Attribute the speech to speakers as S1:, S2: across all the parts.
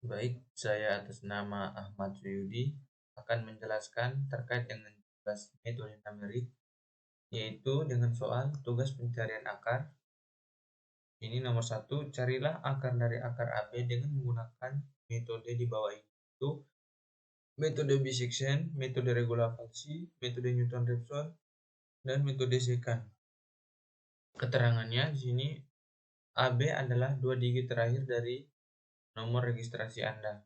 S1: Baik, saya atas nama Ahmad Suyudi akan menjelaskan terkait dengan tugas metode numerik, yaitu dengan soal tugas pencarian akar. Ini nomor 1, carilah akar dari akar AB dengan menggunakan metode di bawah ini, yaitu metode bisection, metode regulavasi, metode Newton-Raphson, dan metode secant. Keterangannya di sini AB adalah 2 digit terakhir dari nomor registrasi Anda.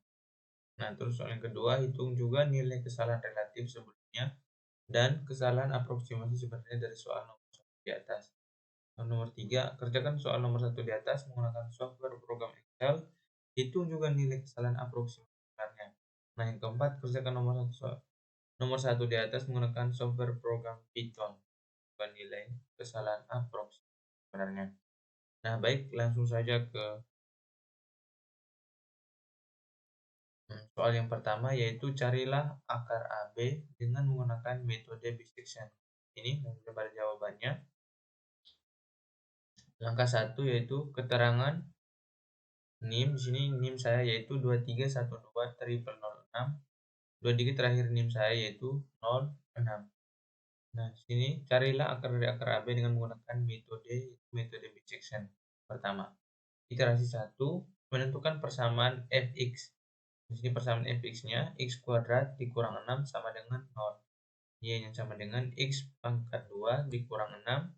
S1: Nah, terus soal yang kedua, hitung juga nilai kesalahan relatif sebelumnya dan kesalahan aproksimasi sebenarnya dari soal nomor 1 di atas. Nomor 3, kerjakan soal nomor 1 di atas menggunakan software program Excel. Hitung juga nilai kesalahan aproksimasi sebenarnya. Nah, yang keempat, kerjakan nomor 1 di atas menggunakan software program Python. Bukan nilai kesalahan aproksimasi sebenarnya. Nah, baik, langsung saja ke soal yang pertama, yaitu carilah akar AB dengan menggunakan metode bisection. Ini langsung pada jawabannya. Langkah 1 yaitu keterangan NIM. Di sini NIM saya yaitu 23120006. 2 digit terakhir NIM saya yaitu 06. Nah, di sini carilah akar dari akar AB dengan menggunakan metode bisection. Pertama, iterasi 1, menentukan persamaan fx. Di sini persamaan fx-nya x kuadrat dikurang 6 sama dengan 0. Y-nya sama dengan x pangkat 2 dikurang 6.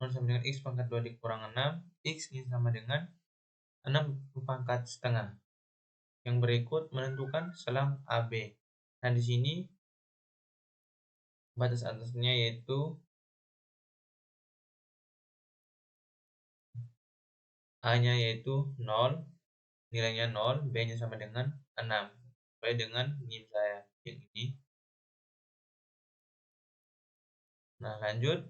S1: 0 sama dengan x pangkat 2 dikurang 6. X-nya sama dengan 6 pangkat setengah. Yang berikut menentukan selang AB. Nah, di sini batas atasnya yaitu A-nya yaitu 0, nilainya 0, B-nya sama dengan 6. Sesuai dengan NIM saya yang ini. Nah, lanjut.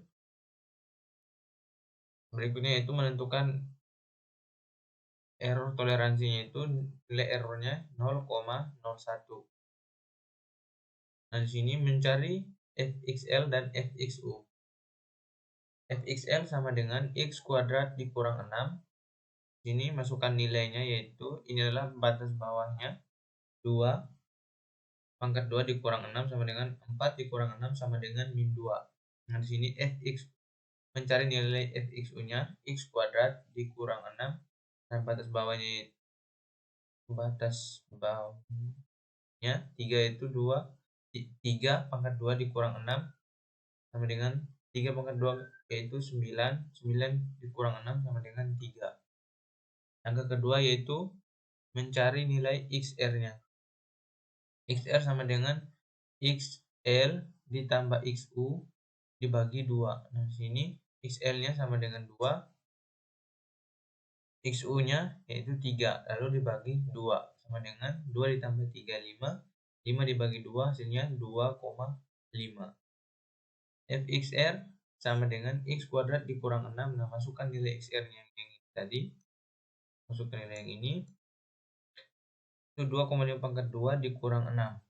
S1: Berikutnya yaitu menentukan error toleransinya, itu nilai errornya 0,01. Nah, di sini mencari fxl dan fxu. Fxl sama dengan x kuadrat dikurang 6. Sini masukkan nilainya, yaitu ini adalah batas bawahnya 2 pangkat 2 dikurang 6 sama dengan 4 dikurang 6 sama dengan min 2. Nah, di sini fx mencari nilai fxu-nya x kuadrat dikurang 6 dan batas bawahnya 3 itu 3 pangkat 2 dikurang 6 sama dengan 3 pangkat 2 yaitu 9. 9 dikurang 6 sama dengan 3. Angka kedua yaitu mencari nilai XR-nya. XR sama dengan XL ditambah XU dibagi 2. Nah, di sini XL-nya sama dengan 2. XU-nya yaitu 3. Lalu dibagi 2. Sama dengan 2 ditambah 3, 5. 5 dibagi 2 hasilnya 2,5. Fxr sama dengan x kuadrat dikurang 6. Nah, masukkan nilai XR-nya yang ini tadi. Masukkan nilai yang ini. Itu 2,5 pangkat 2 dikurang 6.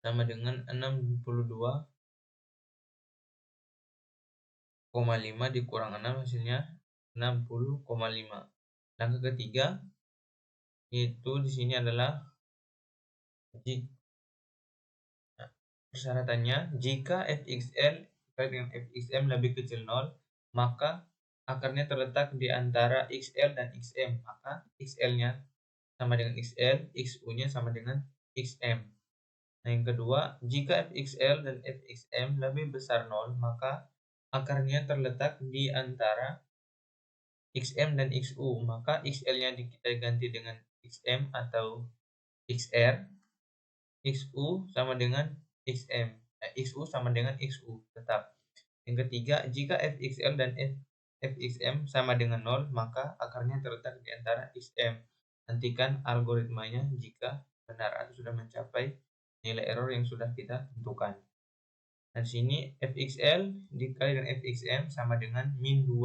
S1: Sama dengan 62,5 dikurang 6 hasilnya 60,5. Langkah ketiga itu di sini adalah persyaratannya, jika fxl dengan fxm lebih kecil 0, maka akarnya terletak di antara xl dan xm. Maka xl-nya sama dengan xl, xu-nya sama dengan xm. Nah, yang kedua, jika fxl dan fxm lebih besar 0, maka akarnya terletak di antara xm dan xu. Maka xl-nya kita ganti dengan xm atau xr. Xu sama dengan xm. Xu sama dengan xu tetap. Yang ketiga, jika fxl dan fxm sama dengan 0, maka akarnya terletak di antara xm. Nantikan algoritmanya jika benar atau sudah mencapai nilai error yang sudah kita tentukan. Nah, di sini fxl dikali dengan fxm sama dengan min 2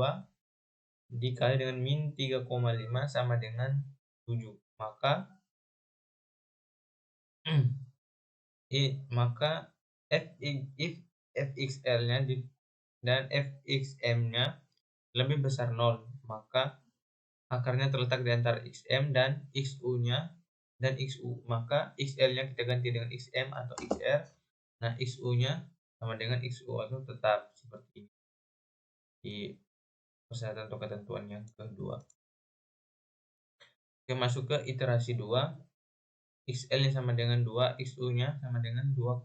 S1: dikali dengan min 3,5 sama dengan 7. Maka if fxl-nya dan fxm-nya lebih besar 0, maka akarnya terletak di antara XM dan XU-nya dan XU, maka XL-nya kita ganti dengan XM atau XR. Nah, XU-nya sama dengan XU atau tetap seperti ini di persyaratan atau ketentuan yang kedua. Oke, masuk ke iterasi 2. XL-nya sama dengan 2, XU-nya sama dengan 2,5.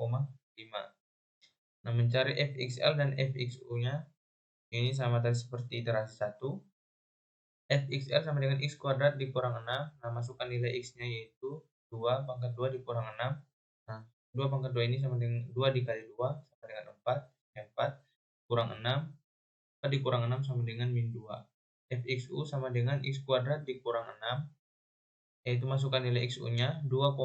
S1: Nah, mencari fxl dan fxu-nya ini sama tadi seperti iterasi 1. Fxl sama dengan x kuadrat dikurang 6. Nah, masukkan nilai x-nya yaitu 2 pangkat 2 dikurang 6. Nah, 2 pangkat 2 ini sama dengan 2 dikali 2 sama dengan 4. 4 kurang 6. 4 dikurang 6 sama dengan min 2. Fxu sama dengan x kuadrat dikurang 6. Yaitu masukkan nilai xu-nya 2,5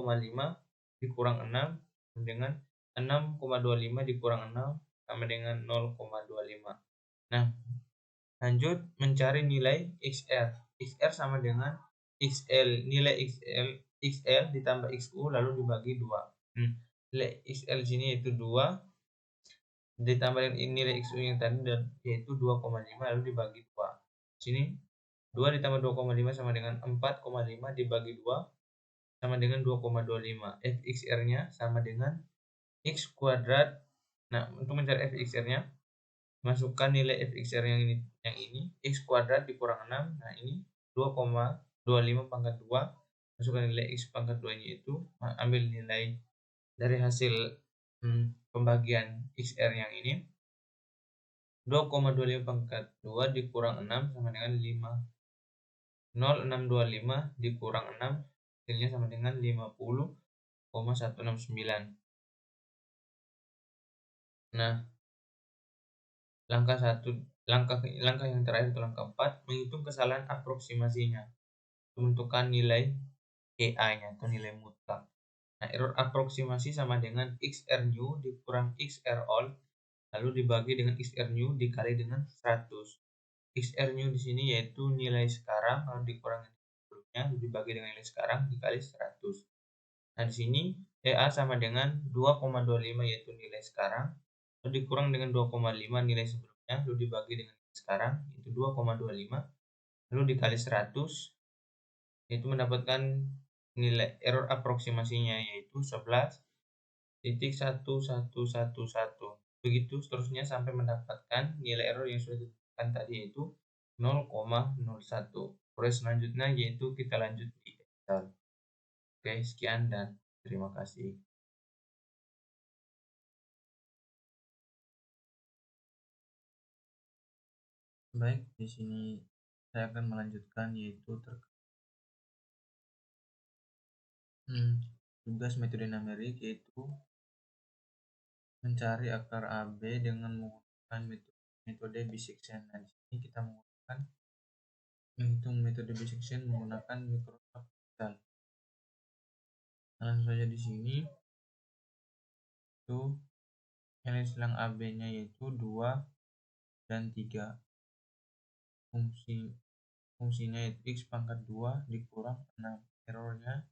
S1: dikurang 6 sama dengan 6,25 dikurang 6 sama dengan 0,25. Nah, lanjut mencari nilai XR. XR sama dengan XL, nilai XL ditambah XU lalu dibagi 2. Nilai XL sini yaitu 2 ditambah dengan nilai XU yang tadi yaitu 2,5 lalu dibagi 2. Sini 2 ditambah 2,5 sama dengan 4,5 dibagi 2 sama dengan 2,25. Fxr-nya sama dengan x kuadrat. Nah, untuk mencari fxr-nya masukkan nilai fxr yang ini x kuadrat dikurang 6. Nah, ini 2,25 pangkat 2. Masukkan nilai x pangkat 2 nya itu, ambil nilai dari hasil pembagian xr yang ini. 2,25 pangkat 2 dikurang 6 sama dengan 5. 0,625 dikurang 6 hasilnya sama dengan 50,169. Nah, langkah yang terakhir itu langkah 4, menghitung kesalahan aproksimasinya. Menentukan nilai EA-nya atau nilai mutlak. Nah, error aproksimasi sama dengan XR new dikurang XR all lalu dibagi dengan XR new dikali dengan 100. XR new di sini yaitu nilai sekarang lalu dikurangi sebelumnya lalu dibagi dengan nilai sekarang dikali 100. Nah, di sini EA sama dengan 2,25 yaitu nilai sekarang lalu dikurang dengan 2,5 nilai sebelumnya lalu dibagi dengan nilai sekarang itu 2,25 lalu dikali 100 yaitu mendapatkan nilai error aproksimasinya yaitu 11,1111. Begitu seterusnya sampai mendapatkan nilai error yang sudah ditentukan tadi yaitu 0,01. Proses selanjutnya yaitu kita lanjut di Excel. Oke, sekian dan terima kasih. Baik, di sini saya akan melanjutkan yaitu tugas metode numerik yaitu mencari akar AB dengan menggunakan metode bisection. Nah, di sini kita menghitung metode bisection menggunakan Microsoft Excel. Langsung saja di sini itu nilai silang AB-nya yaitu 2 dan 3. Fungsinya yaitu x pangkat 2 dikurang 6. Errornya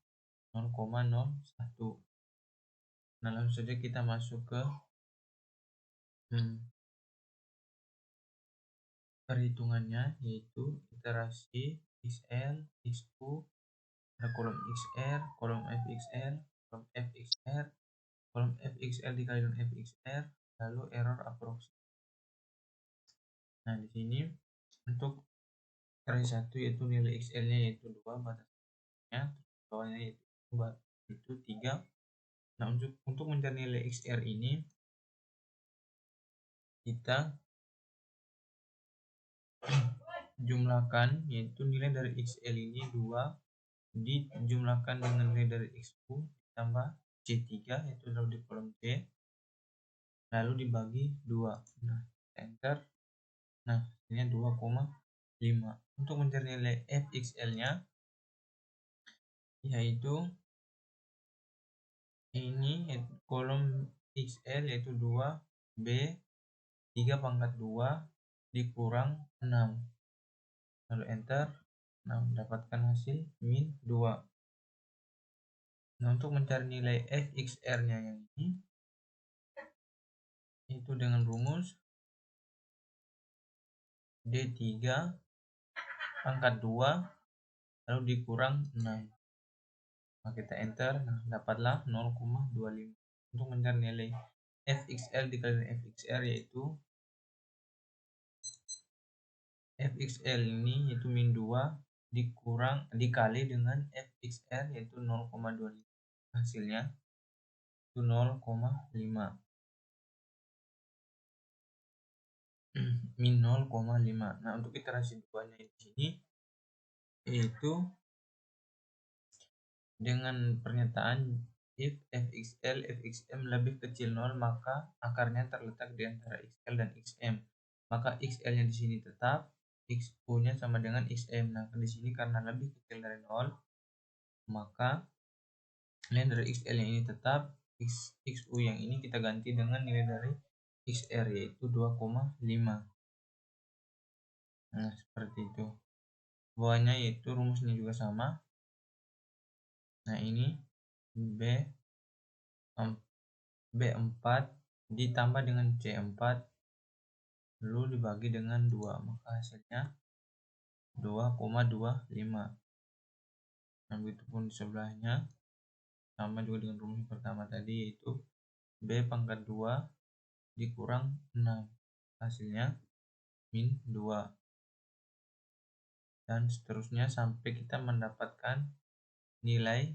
S1: 0,01. Nah, langsung saja kita masuk ke perhitungannya yaitu iterasi XL, XU, ada kolom XR, kolom FXL, kolom FXR, kolom FXL dikali dengan FXR, lalu error aproksimasi. Nah, di sini untuk iterasi 1 yaitu nilai XL-nya yaitu 2, batasnya bawahnya yaitu 3. Nah, untuk mencari nilai XR ini kita jumlahkan yaitu nilai dari XL ini 2 dijumlahkan dengan nilai dari XU ditambah C3 yaitu lalu di kolom C lalu dibagi 2. Nah, enter. Nah, ini 2,5. Untuk mencari nilai FXL-nya yaitu ini kolom XL yaitu 2 B 3 pangkat 2 dikurang 6 lalu enter. Nah, mendapatkan hasil min 2. Nah, untuk mencari nilai FXR-nya yang ini itu dengan rumus D3 pangkat 2 lalu dikurang 6. Nah, kita enter, nah dapatlah 0,25. Untuk mencari nilai fxl dikali dengan fxr, yaitu fxl ini yaitu min 2 dikali dengan fxr yaitu 0,25. Hasilnya itu 0,5. Min 0,5. Nah, untuk iterasi duanya di sini yaitu dengan pernyataan if fxl fxm lebih kecil 0, maka akarnya terletak di antara xl dan xm. Maka xl-nya di sini tetap, xu-nya sama dengan xm. Nah, di sini karena lebih kecil dari 0, maka nilai dari xl yang ini tetap, xu yang ini kita ganti dengan nilai dari xr yaitu 2,5. Nah, seperti itu. Bawahnya yaitu rumusnya juga sama. Nah, ini B4 ditambah dengan C4 lalu dibagi dengan 2, maka hasilnya 2,25. Nah, begitupun di sebelahnya sama juga dengan rumus pertama tadi, yaitu B pangkat 2 dikurang 6, hasilnya min 2, dan seterusnya sampai kita mendapatkan nilai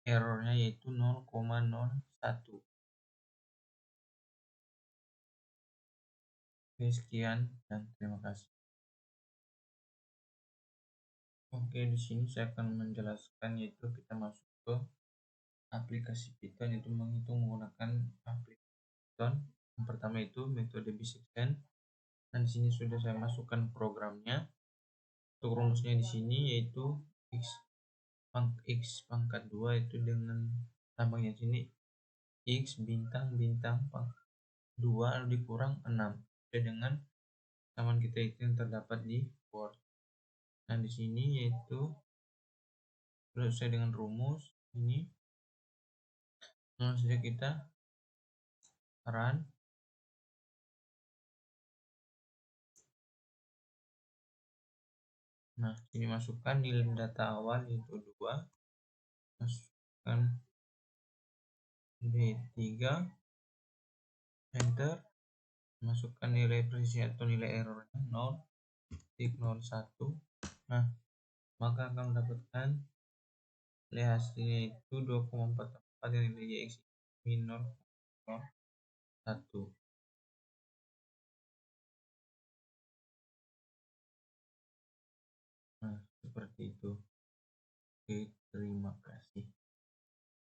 S1: errornya yaitu 0,01. Oke, sekian dan terima kasih. Oke, di sini saya akan menjelaskan, yaitu kita masuk ke aplikasi Python, itu menghitung menggunakan aplikasi Python. Yang pertama itu metode bisection. Dan di sini sudah saya masukkan programnya. Untuk rumusnya di sini yaitu x pangkat 2 itu dengan tambahnya sini x bintang 2 lalu dikurang 6 dengan samaan kita itu yang terdapat di Word. Nah, di sini yaitu selesai dengan rumus ini. Langsung saja kita run. Nah, ini masukkan nilai data awal yaitu 2, masukkan B3, enter, masukkan nilai presisi atau nilai errornya 0,01. Nah, maka akan mendapatkan nilai hasilnya itu 2,44 yang nilai x min 0,01. Nah, seperti itu. Oke, terima kasih.